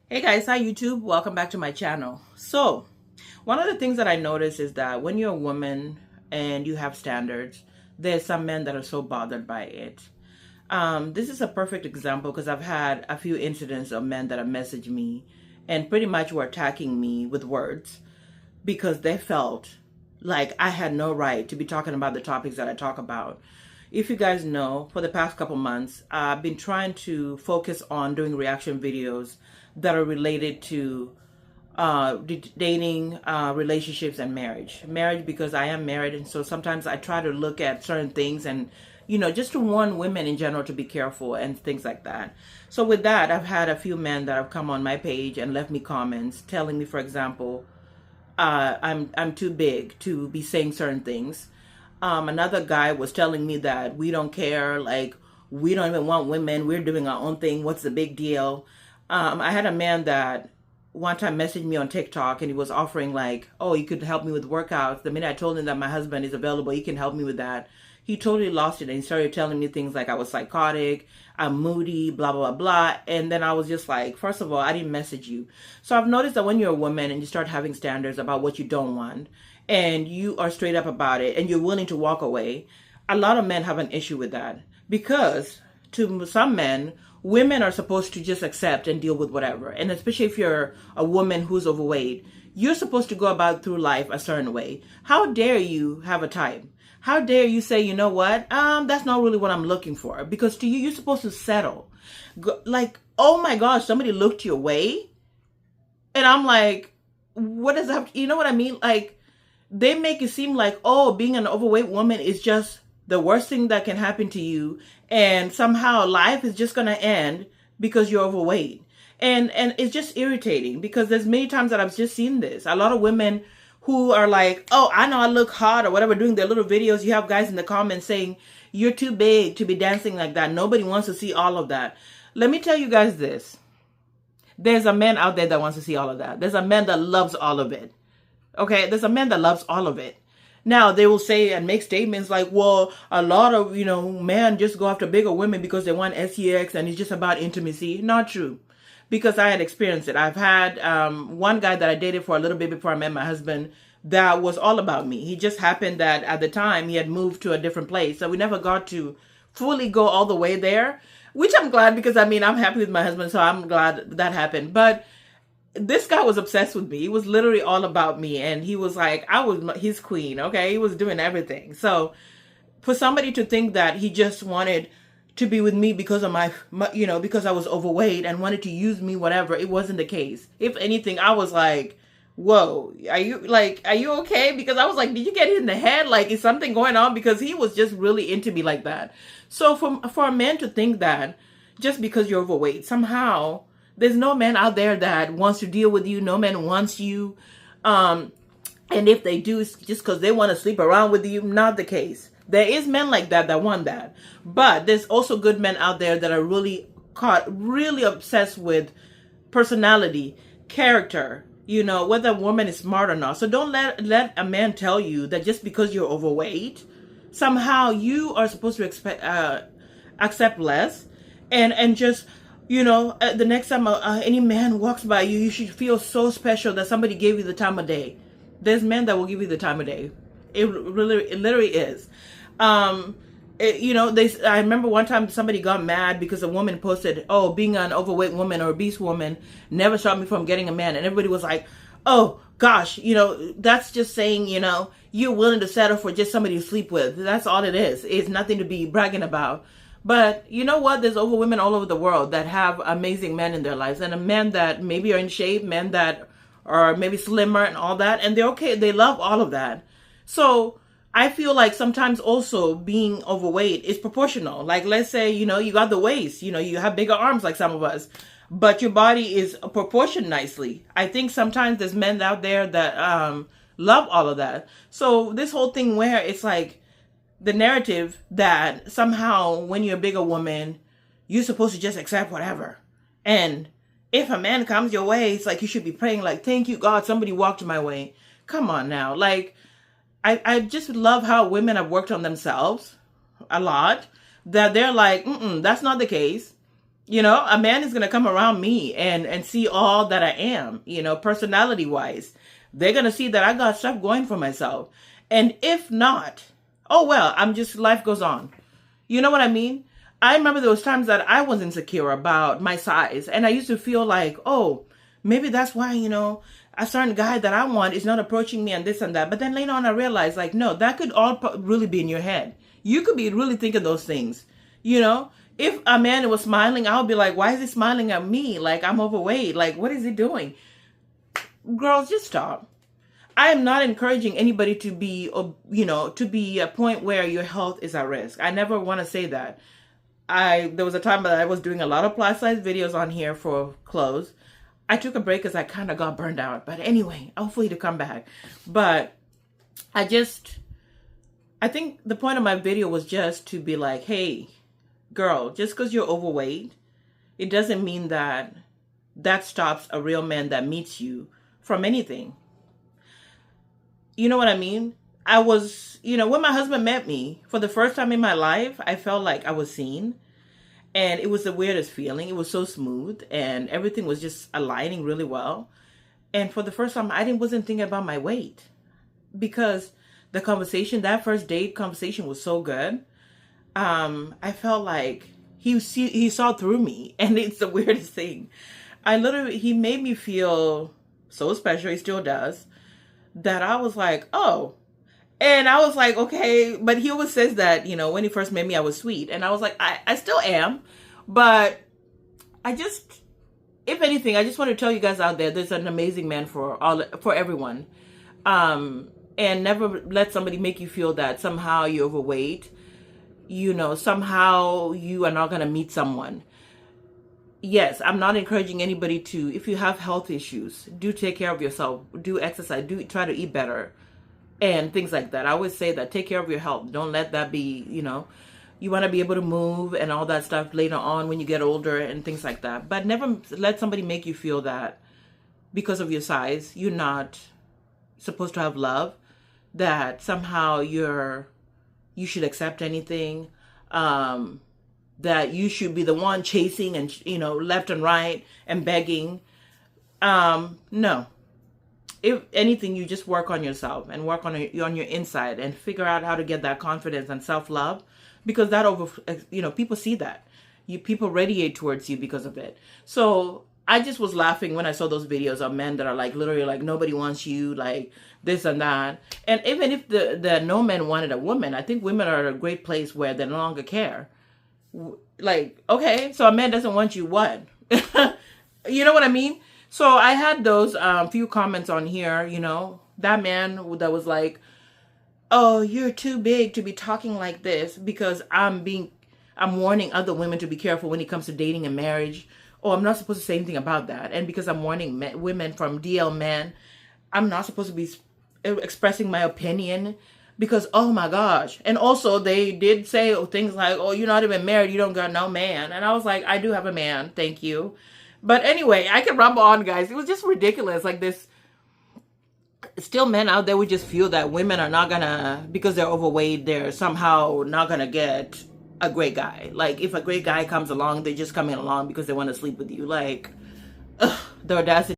Hey guys, hi YouTube. Welcome back to my channel. So, one of the things that I notice is that when you're a woman and you have standards, there's some men that are so bothered by it. This is a perfect example because I've had a few incidents of men that have messaged me and pretty much were attacking me with words because they felt like I had no right to be talking about the topics that I talk about. If you guys know, for the past couple months, I've been trying to focus on doing reaction videos that are related to dating, relationships, and marriage. Marriage because I am married, and so sometimes I try to look at certain things and, just to warn women in general to be careful and things like that. So with that, I've had a few men that have come on my page and left me comments telling me, for example, I'm too big to be saying certain things. Another guy was telling me that we don't care, like we don't even want women. We're doing our own thing. What's the big deal? I had a man that one time messaged me on TikTok and he was offering like, oh, you could help me with workouts. The minute I told him that my husband is available, he can help me with that. He totally lost it and he started telling me things like I was psychotic, I'm moody, blah, blah, blah, blah. And then I was just like, first of all, I didn't message you. So I've noticed that when you're a woman and you start having standards about what you don't want and you are straight up about it and you're willing to walk away, a lot of men have an issue with that because to some men, women are supposed to just accept and deal with whatever. And especially if you're a woman who's overweight, you're supposed to go about through life a certain way. How dare you have a type? How dare you say, you know what? That's not really what I'm looking for. Because to you, you're supposed to settle. Like, oh my gosh, somebody looked your way. And I'm like, what does that, you know what I mean? Like, they make it seem like, oh, being an overweight woman is just the worst thing that can happen to you. And somehow life is just going to end because you're overweight. And it's just irritating because there's many times that I've just seen this. A lot of women who are like, oh, I know I look hot or whatever, doing their little videos. You have guys in the comments saying, you're too big to be dancing like that. Nobody wants to see all of that. Let me tell you guys this. There's a man out there that wants to see all of that. There's a man that loves all of it. Okay, there's a man that loves all of it. Now, they will say and make statements like, well, a lot of, men just go after bigger women because they want sex and it's just about intimacy. Not true. Because I had experienced it. I've had one guy that I dated for a little bit before I met my husband that was all about me. He just happened that at the time he had moved to a different place. So we never got to fully go all the way there, which I'm glad because, I'm happy with my husband. So I'm glad that happened. But this guy was obsessed with me. He was literally all about me. And he was like, I was his queen. Okay. He was doing everything. So for somebody to think that he just wanted to be with me because of my because I was overweight and wanted to use me, whatever, it wasn't the case. If anything, I was like, whoa, are you okay? Because I was like, did you get hit in the head? Like, is something going on? Because he was just really into me like that. So for a man to think that just because you're overweight, somehow there's no man out there that wants to deal with you. No man wants you. And if they do, it's just because they want to sleep around with you. Not the case. There is men like that want that. But there's also good men out there that are really obsessed with personality, character, whether a woman is smart or not. So don't let a man tell you that just because you're overweight, somehow you are supposed to accept less and just the next time any man walks by you, you should feel so special that somebody gave you the time of day. There's men that will give you the time of day. It literally is. I remember one time somebody got mad because a woman posted, oh, being an overweight woman or obese woman never stopped me from getting a man. And everybody was like, oh gosh, that's just saying, you're willing to settle for just somebody to sleep with. That's all it is. It's nothing to be bragging about. But you know what? There's women all over the world that have amazing men in their lives, and a men that maybe are in shape, men that are maybe slimmer and all that, and they're okay. They love all of that. So I feel like sometimes also being overweight is proportional. Like, let's say, you got the waist, you have bigger arms like some of us, but your body is proportioned nicely. I think sometimes there's men out there that love all of that. So this whole thing where it's like, the narrative that somehow when you're a bigger woman, you're supposed to just accept whatever. And if a man comes your way, it's like you should be praying like, thank you, God, somebody walked my way. Come on now. Like, I just love how women have worked on themselves a lot. That they're like, that's not the case. You know, a man is going to come around me and see all that I am, you know, personality wise. They're going to see that I got stuff going for myself. And if not, oh well, I'm just, life goes on. You know what I mean? I remember there was times that I was insecure about my size, and I used to feel like, oh, maybe that's why, you know, a certain guy that I want is not approaching me and this and that. But then later on I realized, like, no, that could all really be in your head. You could be really thinking those things. You know, if a man was smiling, I would be like, why is he smiling at me? Like, I'm overweight. Like, what is he doing? Girls, just stop. I am not encouraging anybody to be, you know, to be a point where your health is at risk. I never want to say that. There was a time that I was doing a lot of plus size videos on here for clothes. I took a break because I kind of got burned out. But anyway, hopefully to come back. But I think the point of my video was just to be like, hey, girl, just because you're overweight, it doesn't mean that stops a real man that meets you from anything. You know what I mean? I was, you know, when my husband met me for the first time in my life, I felt like I was seen. And it was the weirdest feeling. It was so smooth and everything was just aligning really well. And for the first time, wasn't thinking about my weight because the conversation, that first date conversation was so good. I felt like he saw through me, and it's the weirdest thing. He made me feel so special. He still does. That I was like, oh. And I was like, okay, but he always says that, you know, when he first met me, I was sweet. And I was like, I still am. But if anything, I just want to tell you guys out there, there's an amazing man for everyone. And never let somebody make you feel that somehow you're overweight. You know, somehow you are not going to meet someone. Yes, I'm not encouraging anybody to, if you have health issues, do take care of yourself, do exercise, try to eat better and things like that. I always say that, take care of your health. Don't let that be, you know, you want to be able to move and all that stuff later on when you get older and things like that. But never let somebody make you feel that because of your size, you're not supposed to have love, that somehow you should accept anything, that you should be the one chasing and, you know, left and right and begging. No. If anything, you just work on yourself and work on your inside and figure out how to get that confidence and self-love, because people see that. People radiate towards you because of it. So I just was laughing when I saw those videos of men that are like, literally like, nobody wants you, like this and that. And even if the no men wanted a woman, I think women are at a great place where they no longer care. Like, okay, so a man doesn't want you, what? You know what I mean? So I had those few comments on here, you know, that man that was like, oh, you're too big to be talking like this, because I'm warning other women to be careful when it comes to dating and marriage. Oh, I'm not supposed to say anything about that. And because I'm warning women from DL men, I'm not supposed to be expressing my opinion, because, oh my gosh. And also they did say things like, oh, you're not even married, you don't got no man. And I was like, I do have a man, thank you. But anyway, I can rumble on, guys. It was just ridiculous. Like, this, still men out there would just feel that women are not gonna, because they're overweight, they're somehow not gonna get a great guy. Like, if a great guy comes along, they're just coming along because they want to sleep with you. Like, ugh, the audacity.